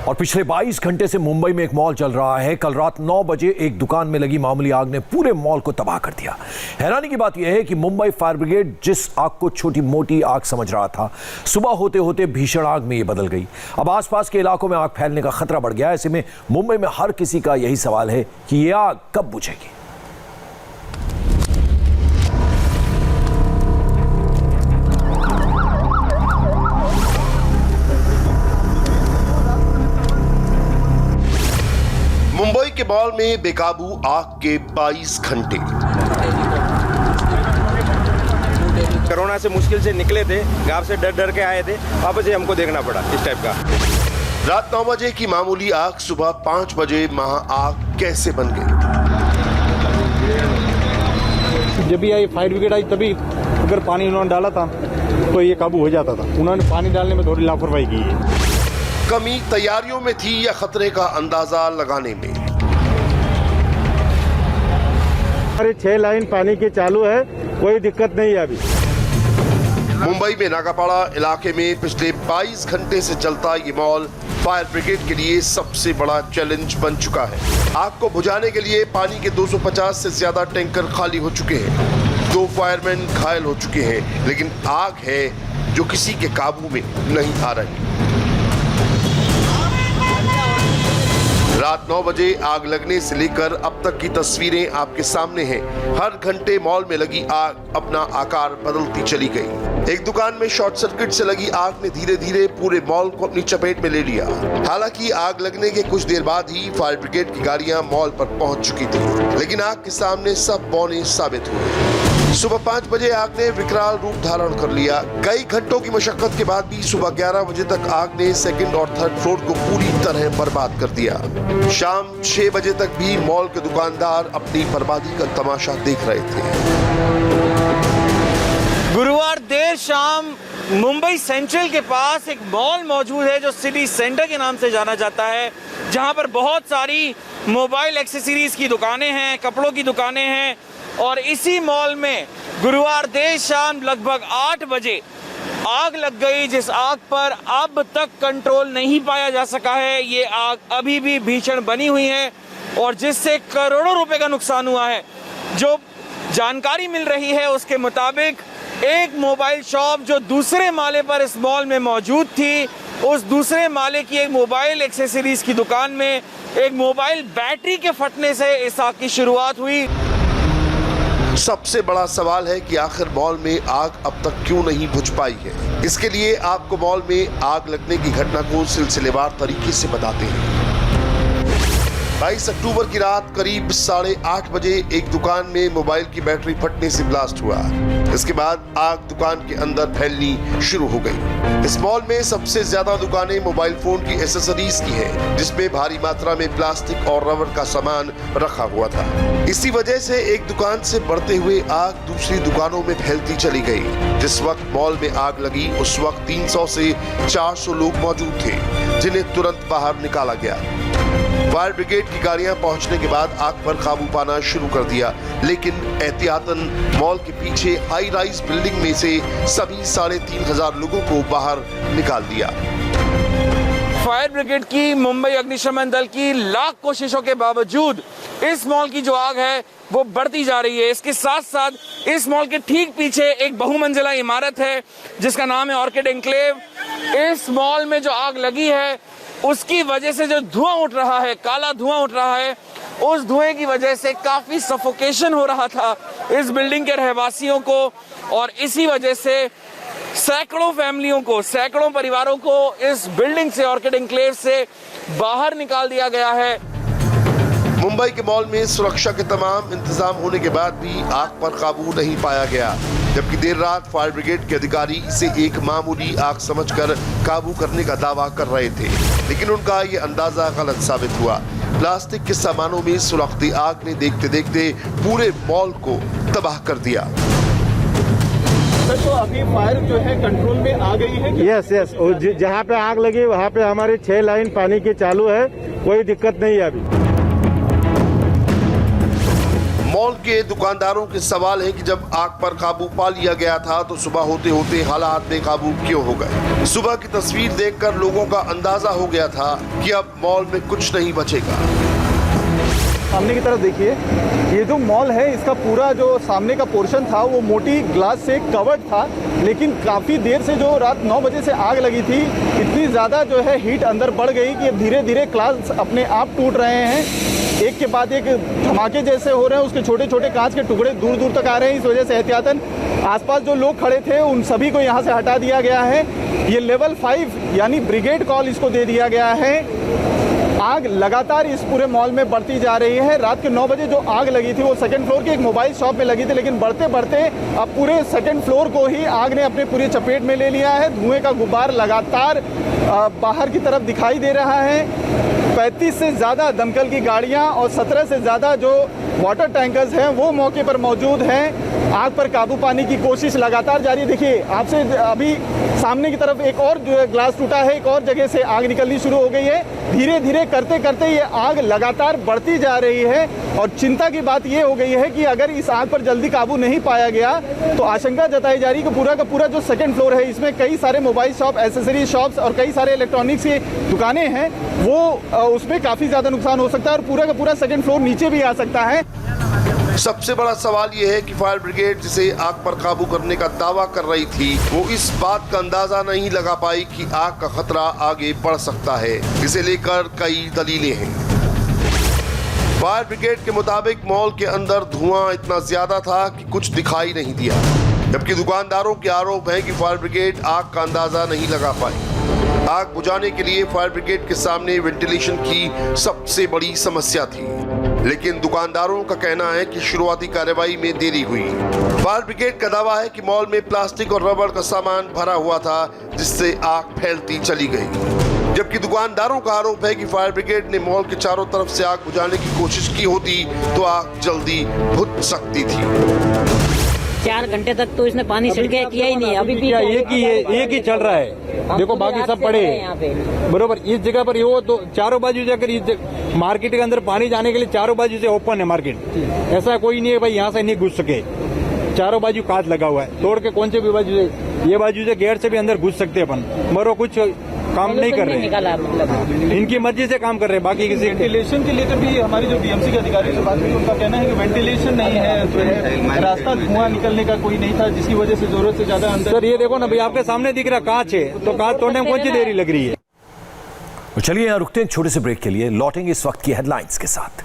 और पिछले 22 घंटे से मुंबई में एक मॉल चल रहा है। कल रात 9 बजे एक दुकान में लगी मामूली आग ने पूरे मॉल को तबाह कर दिया। हैरानी की बात यह है कि मुंबई फायर ब्रिगेड जिस आग को छोटी मोटी आग समझ रहा था, सुबह होते होते भीषण आग में यह बदल गई। अब आसपास के इलाकों में आग फैलने का खतरा बढ़ गया है। ऐसे में मुंबई में हर किसी का यही सवाल है कि यह आग कब बुझेगी। मुंबई के मॉल में बेकाबू आग के 22 घंटे। कोरोना से मुश्किल से निकले थे, गांव से डर डर के आए थे, वापस हमको देखना पड़ा इस टाइप का। रात 9 बजे की मामूली आग सुबह 5 बजे वहां आग कैसे बन गई? जब भी आई फायर ब्रिगेड आई तभी अगर पानी उन्होंने डाला था तो ये काबू हो जाता था। उन्होंने पानी डालने में थोड़ी लापरवाही की है। कमी तैयारियों में थी या खतरे का अंदाजा लगाने में? अरे 6 लाइन पानी की चालू है, कोई दिक्कत नहीं है अभी। मुंबई में नागापाड़ा इलाके में पिछले 22 घंटे से चलता ये मॉल फायर ब्रिगेड के लिए सबसे बड़ा चैलेंज बन चुका है। आग को बुझाने के लिए पानी के 250 से ज्यादा टैंकर खाली हो चुके हैं। 2 फायरमैन घायल हो चुके हैं, लेकिन आग है जो किसी के काबू में नहीं आ रही। रात 9 बजे आग लगने से लेकर अब तक की तस्वीरें आपके सामने हैं। हर घंटे मॉल में लगी आग अपना आकार बदलती चली गई। एक दुकान में शॉर्ट सर्किट से लगी आग ने धीरे धीरे पूरे मॉल को अपनी चपेट में ले लिया। हालांकि आग लगने के कुछ देर बाद ही फायर ब्रिगेड की गाड़ियां मॉल पर पहुंच चुकी थी, लेकिन आग के सामने सब बौने साबित हुए। सुबह 5 बजे आग ने विकराल रूप धारण कर लिया। कई घंटों की मशक्कत के बाद भी सुबह 11 बजे तक आग ने सेकंड और थर्ड फ्लोर को पूरी तरह बर्बाद कर दिया। शाम 6 बजे तक भी मॉल के दुकानदार अपनी बर्बादी का तमाशा देख रहे थे। गुरुवार देर शाम मुंबई सेंट्रल के पास एक मॉल मौजूद है जो सिटी सेंटर के नाम से जाना जाता है, जहां पर बहुत सारी मोबाइल एक्सेसरीज की दुकानें हैं, कपड़ों की दुकानें हैं। और इसी मॉल में गुरुवार देर शाम लगभग 8 बजे आग लग गई, जिस आग पर अब तक कंट्रोल नहीं पाया जा सका है। ये आग अभी भी भीषण बनी हुई है और जिससे करोड़ों रुपए का नुकसान हुआ है। जो जानकारी मिल रही है उसके मुताबिक एक मोबाइल शॉप जो दूसरे माले पर इस मॉल में मौजूद थी, उस दूसरे माले की एक मोबाइल एक्सेसरीज की दुकान में एक मोबाइल बैटरी के फटने से इस आग की शुरुआत हुई। सबसे बड़ा सवाल है कि आखिर मॉल में आग अब तक क्यों नहीं बुझ पाई है। इसके लिए आपको मॉल में आग लगने की घटना को सिलसिलेवार तरीके से बताते हैं। 22 अक्टूबर की रात करीब 8:30 बजे एक दुकान में मोबाइल की बैटरी फटने से ब्लास्ट हुआ। इसके बाद आग दुकान के अंदर फैलनी शुरू हो गई। इस मॉल में सबसे ज्यादा दुकानें मोबाइल फोन की एसेसरीज की हैं, जिसमें भारी मात्रा में प्लास्टिक और रबर का सामान रखा हुआ था। इसी वजह से एक दुकान से बढ़ते हुए आग दूसरी दुकानों में फैलती चली गई। जिस वक्त मॉल में आग लगी उस वक्त 300 से 400 लोग मौजूद थे, जिन्हें तुरंत बाहर निकाला गया। फायर ब्रिगेड की गाड़ियां पहुंचने के बाद आग पर काबू पाना शुरू कर दिया, लेकिन एहतियातन मॉल के पीछे हाई राइज बिल्डिंग में से सभी 3500 लोगों को बाहर निकाल दिया। फायर ब्रिगेड की, मुंबई अग्निशमन दल की लाख कोशिशों के बावजूद इस मॉल की जो आग है वो बढ़ती जा रही है। इसके साथ साथ इस मॉल के ठीक पीछे एक बहुमंजिला इमारत है जिसका नाम है ऑर्किड एन्क्लेव। इस मॉल में जो आग लगी है उसकी वजह से जो धुआं उठ रहा है, काला धुआं उठ रहा है, उस धुएं की वजह से काफी सफोकेशन हो रहा था इस बिल्डिंग के रहवासियों को। और इसी वजह से सैकड़ों फैमिलियों को, सैकड़ों परिवारों को इस बिल्डिंग से, ऑर्किड एन्क्लेव से बाहर निकाल दिया गया है। मुंबई के मॉल में सुरक्षा के तमाम इंतजाम होने के बाद भी आग पर काबू नहीं पाया गया, जबकि देर रात फायर ब्रिगेड के अधिकारी इसे एक मामूली आग समझकर काबू करने का दावा कर रहे थे, लेकिन उनका ये अंदाजा गलत साबित हुआ। प्लास्टिक के सामानों में सुलगती आग ने देखते देखते पूरे मॉल को तबाह कर दिया। तो अभी फायर जो है कंट्रोल में आ गई है? यस जहाँ पे आग लगी वहाँ पे हमारी 6 लाइन पानी की चालू है, कोई दिक्कत नहीं है अभी। मॉल के दुकानदारों के सवाल है कि जब आग पर काबू पा लिया गया था तो सुबह होते होते हालात बेकाबू क्यों हो गए। सुबह की तस्वीर देखकर लोगों का अंदाजा हो गया था कि अब मॉल में कुछ नहीं बचेगा। सामने की तरफ देखिए, ये जो मॉल है इसका पूरा जो सामने का पोर्शन था वो मोटी ग्लास से कवर्ड था, लेकिन काफ़ी देर से जो रात 9 बजे से आग लगी थी, इतनी ज़्यादा जो है हीट अंदर बढ़ गई कि धीरे धीरे ग्लास अपने आप टूट रहे हैं। एक के बाद एक धमाके जैसे हो रहे हैं, उसके छोटे छोटे कांच के टुकड़े दूर दूर तक आ रहे हैं। इस वजह से एहतियातन आसपास जो लोग खड़े थे उन सभी को यहाँ से हटा दिया गया है। ये लेवल 5 यानी ब्रिगेड कॉल इसको दे दिया गया है। आग लगातार इस पूरे मॉल में बढ़ती जा रही है। रात के 9 बजे जो आग लगी थी वो सेकंड फ्लोर के एक मोबाइल शॉप में लगी थी, लेकिन बढ़ते बढ़ते अब पूरे सेकंड फ्लोर को ही आग ने अपने पूरी चपेट में ले लिया है। धुएं का गुब्बार लगातार बाहर की तरफ दिखाई दे रहा है। 35 से ज़्यादा दमकल की गाड़ियां और 17 से ज़्यादा जो वाटर टैंकर्स हैं वो मौके पर मौजूद हैं। आग पर काबू पाने की कोशिश लगातार जारी है। देखिए आपसे अभी सामने की तरफ एक और जो ग्लास टूटा है, एक और जगह से आग निकलनी शुरू हो गई है। धीरे धीरे करते करते ये आग लगातार बढ़ती जा रही है और चिंता की बात ये हो गई है कि अगर इस आग पर जल्दी काबू नहीं पाया गया तो आशंका जताई जा रही है कि पूरा का पूरा जो सेकंड फ्लोर है इसमें कई सारे मोबाइल शॉप, एसेसरी शॉप्स और कई सारे इलेक्ट्रॉनिक्स की दुकानें हैं, वो उसमें काफ़ी ज़्यादा नुकसान हो सकता है और पूरा का पूरा सेकंड फ्लोर नीचे भी आ सकता है। सबसे बड़ा सवाल यह है कि फायर ब्रिगेड जिसे आग पर काबू करने का दावा कर रही थी वो इस बात का अंदाजा नहीं लगा पाई कि आग का खतरा आगे बढ़ सकता है। इसे लेकर कई दलीलें हैं। फायर ब्रिगेड के मुताबिक मॉल के अंदर धुआं इतना ज्यादा था कि कुछ दिखाई नहीं दिया, जबकि दुकानदारों के आरोप है कि फायर ब्रिगेड आग का अंदाजा नहीं लगा पाई। आग बुझाने के लिए फायर ब्रिगेड के सामने वेंटिलेशन की सबसे बड़ी समस्या थी, लेकिन दुकानदारों का कहना है कि शुरुआती कार्रवाई में देरी हुई। फायर ब्रिगेड का दावा है कि मॉल में प्लास्टिक और रबड़ का सामान भरा हुआ था जिससे आग फैलती चली गई, जबकि दुकानदारों का आरोप है कि फायर ब्रिगेड ने मॉल के चारों तरफ से आग बुझाने की कोशिश की होती तो आग जल्दी बुझ सकती थी। 4 घंटे तक तो इसने पानी छिड़के किया ही नहीं, अभी भी एक ही चल रहा है। देखो बाकी सब पड़े हैं बरोबर इस जगह पर। वो तो चारों बाजू जाकर इस मार्केट के अंदर पानी जाने के लिए चारों बाजू से ओपन है मार्केट। ऐसा कोई नहीं है भाई यहाँ से नहीं घुस सके। चारों बाजू कांच लगा हुआ है, तोड़ के कौन से भी बाजू से, ये बाजू से गेट से भी अंदर घुस सकते अपन, मरो कुछ काम नहीं कर रहे हैं। इनकी मर्जी से काम कर रहे हैं। बाकी किसी वेंटिलेशन के लिए भी हमारी जो बीएमसी के अधिकारी से बात हुई उनका कहना है कि वेंटिलेशन नहीं है, तो है रास्ता धुआं निकलने का कोई नहीं था जिसकी वजह से जरूरत से ज्यादा अंदर। सर ये देखो ना भाई, आपके सामने दिख रहा कांच है, तो कांच तोड़ने में कौन सी देरी लग रही है। चलिए यहाँ रुकते हैं छोटे से ब्रेक के लिए, लौटेंगे इस वक्त की हेडलाइंस के साथ।